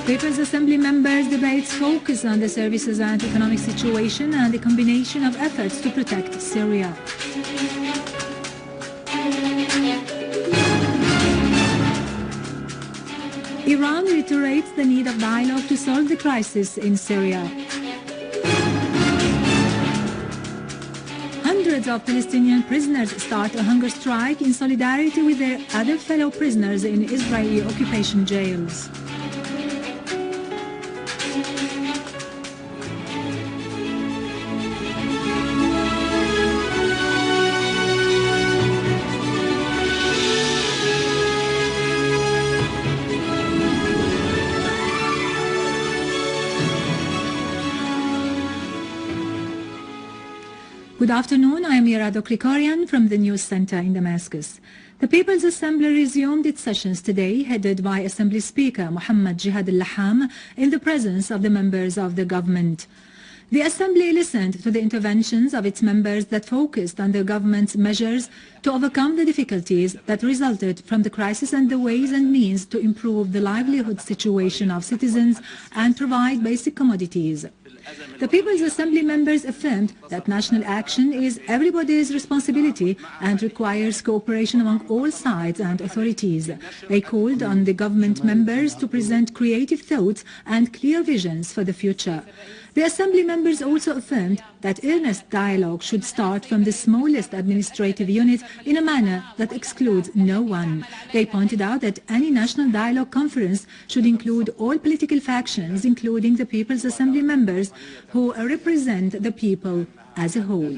People's Assembly members' debates focus on the services and economic situation and the combination of efforts to protect Syria. Iran reiterates the need of dialogue to solve the crisis in Syria. Hundreds of Palestinian prisoners start a hunger strike in solidarity with their other fellow prisoners in Israeli occupation jails. Good afternoon, I am Irado Krikorian from the News Center in Damascus. The People's Assembly resumed its sessions today, headed by Assembly Speaker Muhammad Jihad al-Laham in the presence of the members of the government. The Assembly listened to the interventions of its members that focused on the government's measures to overcome the difficulties that resulted from the crisis and the ways and means to improve the livelihood situation of citizens and provide basic commodities. The People's Assembly members affirmed that national action is everybody's responsibility and requires cooperation among all sides and authorities. They called on the government members to present creative thoughts and clear visions for the future. The Assembly members also affirmed that earnest dialogue should start from the smallest administrative unit in a manner that excludes no one. They pointed out that any national dialogue conference should include all political factions, including the People's Assembly members who represent the people as a whole.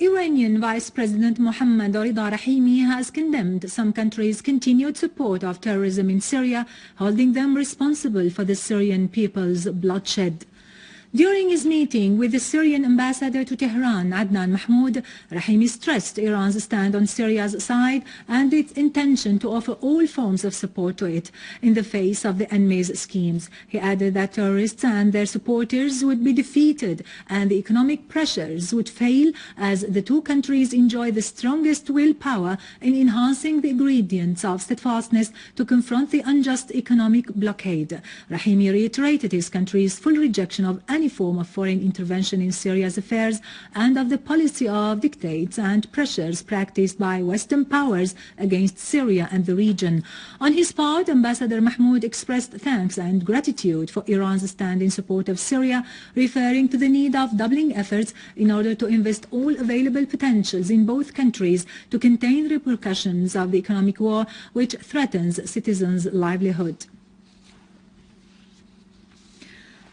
Iranian Vice President Mohammad Rida Rahimi has condemned some countries' continued support of terrorism in Syria, holding them responsible for the Syrian people's bloodshed. During his meeting with the Syrian ambassador to Tehran, Adnan Mahmoud, Rahimi stressed Iran's stand on Syria's side and its intention to offer all forms of support to it in the face of the enemy's schemes. He added that terrorists and their supporters would be defeated and the economic pressures would fail as the two countries enjoy the strongest willpower in enhancing the ingredients of steadfastness to confront the unjust economic blockade. Rahimi reiterated his country's full rejection of any form of foreign intervention in Syria's affairs and of the policy of dictates and pressures practiced by Western powers against Syria and the region. On his part, Ambassador Mahmoud expressed thanks and gratitude for Iran's stand in support of Syria, referring to the need of doubling efforts in order to invest all available potentials in both countries to contain the repercussions of the economic war which threatens citizens' livelihood.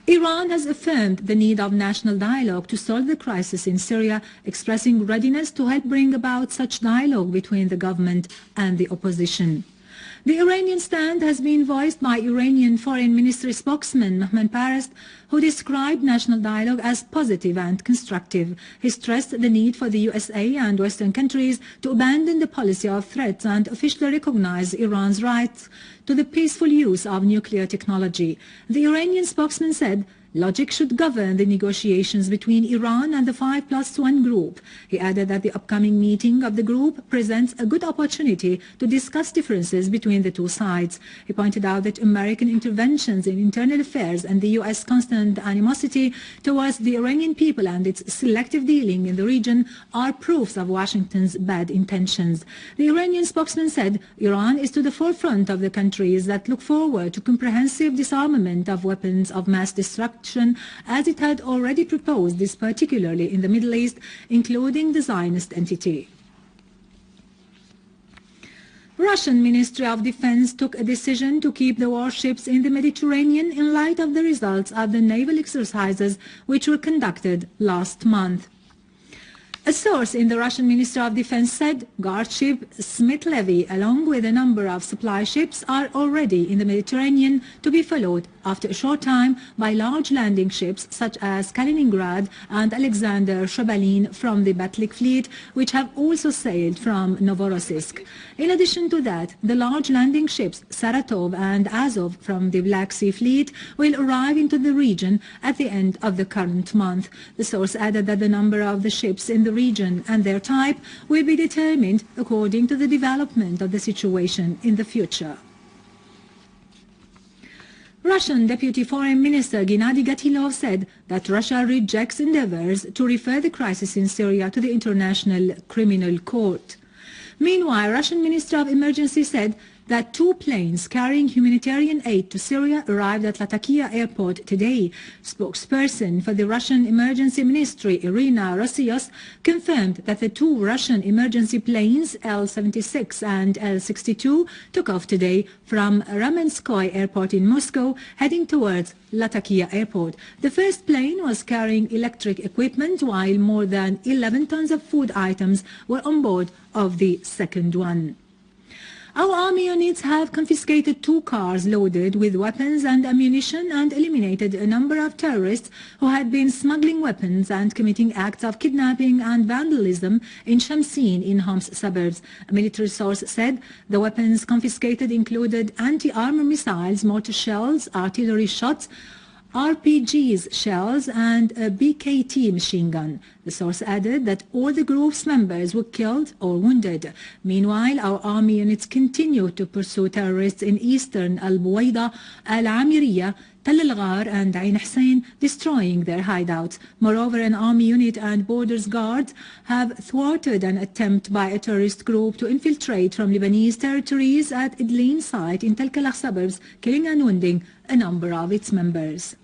Iran has affirmed the need of national dialogue to solve the crisis in Syria, expressing readiness to help bring about such dialogue between the government and the opposition. The Iranian stand has been voiced by Iranian Foreign Ministry spokesman Mehman Parast, who described national dialogue as positive and constructive. He stressed the need for the USA and Western countries to abandon the policy of threats and officially recognize Iran's rights to the peaceful use of nuclear technology. The Iranian spokesman said, "Logic should govern the negotiations between Iran and the 5+1 group." He added that the upcoming meeting of the group presents a good opportunity to discuss differences between the two sides. He pointed out that American interventions in internal affairs and the U.S. constant animosity towards the Iranian people and its selective dealing in the region are proofs of Washington's bad intentions. The Iranian spokesman said Iran is to the forefront of the countries that look forward to comprehensive disarmament of weapons of mass destruction, as it had already proposed this particularly in the Middle East, including the Zionist entity. Russian Ministry of Defense took a decision to keep the warships in the Mediterranean in light of the results of the naval exercises which were conducted last month. A source in the Russian Ministry of Defense said guard ship Smith-Levy, along with a number of supply ships, are already in the Mediterranean to be followed after a short time by large landing ships such as Kaliningrad and Alexander Shebalin from the Batlik fleet, which have also sailed from Novorossiysk. In addition to that, the large landing ships Saratov and Azov from the Black Sea fleet will arrive into the region at the end of the current month. The source added that the number of the ships in the region and their type will be determined according to the development of the situation in the future. Russian Deputy Foreign Minister Gennady Gatilov said that Russia rejects endeavors to refer the crisis in Syria to the International Criminal Court. Meanwhile, Russian Minister of Emergency said that 2 planes carrying humanitarian aid to Syria arrived at Lattakia airport today. Spokesperson for the Russian Emergency Ministry, Irina Rossios, confirmed that the 2 Russian emergency planes, L-76 and L-62, took off today from Ramenskoye airport in Moscow, heading towards Lattakia airport. The first plane was carrying electric equipment, while more than 11 tons of food items were on board of the second one. Our army units have confiscated 2 cars loaded with weapons and ammunition and eliminated a number of terrorists who had been smuggling weapons and committing acts of kidnapping and vandalism in Shamsin in Homs suburbs. A military source said the weapons confiscated included anti-armor missiles, mortar shells, artillery shots, RPGs shells and a BKT machine gun. The source added that all the group's members were killed or wounded. Meanwhile, our army units continue to pursue terrorists in eastern Al-Buwaida, Al-Amiriya, Tal Al-Ghar and Ain Hussein, destroying their hideouts. Moreover, an army unit and borders guards have thwarted an attempt by a terrorist group to infiltrate from Lebanese territories at Idlin site in Tal Kalakh suburbs, killing and wounding a number of its members.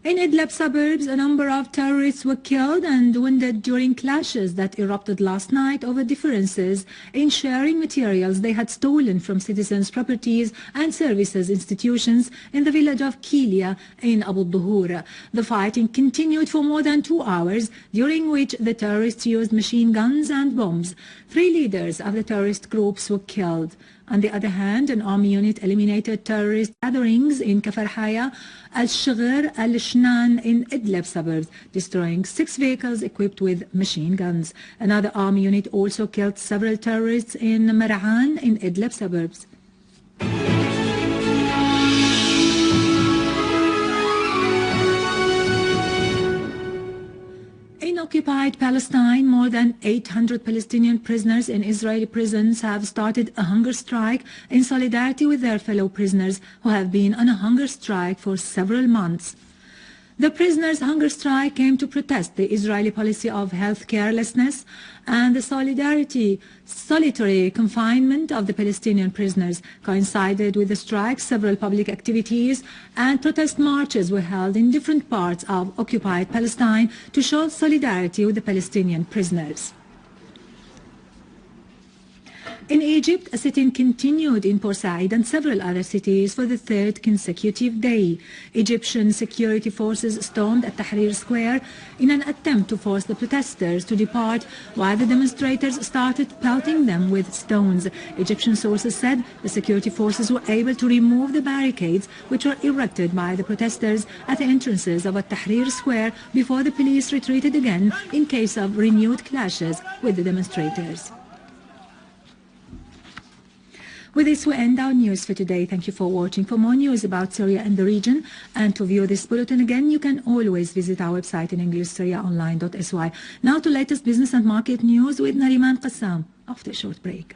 In Idlib suburbs, a number of terrorists were killed and wounded during clashes that erupted last night over differences in sharing materials they had stolen from citizens' properties and services institutions in the village of Kilia in Abu Dhuhur. The fighting continued for more than 2 hours, during which the terrorists used machine guns and bombs. 3 leaders of the terrorist groups were killed. On the other hand, an army unit eliminated terrorist gatherings in Kafarhaya, Al-Shaghr, Al-Shnan in Idlib suburbs, destroying 6 vehicles equipped with machine guns. Another army unit also killed several terrorists in Mar'an in Idlib suburbs. In occupied Palestine, more than 800 Palestinian prisoners in Israeli prisons have started a hunger strike in solidarity with their fellow prisoners who have been on a hunger strike for several months. The prisoners' hunger strike came to protest the Israeli policy of health carelessness and the solitary confinement of the Palestinian prisoners. Coincided with the strike, several public activities and protest marches were held in different parts of occupied Palestine to show solidarity with the Palestinian prisoners. In Egypt, a sit-in continued in Port Said and several other cities for the 3rd consecutive day. Egyptian security forces stormed at Tahrir Square in an attempt to force the protesters to depart, while the demonstrators started pelting them with stones. Egyptian sources said the security forces were able to remove the barricades which were erected by the protesters at the entrances of Tahrir Square before the police retreated again in case of renewed clashes with the demonstrators. With this, we end our news for today. Thank you for watching. For more news about Syria and the region, and to view this bulletin again, you can always visit our website in English, syriaonline.sy. Now to latest business and market news with Nariman Qassam after a short break.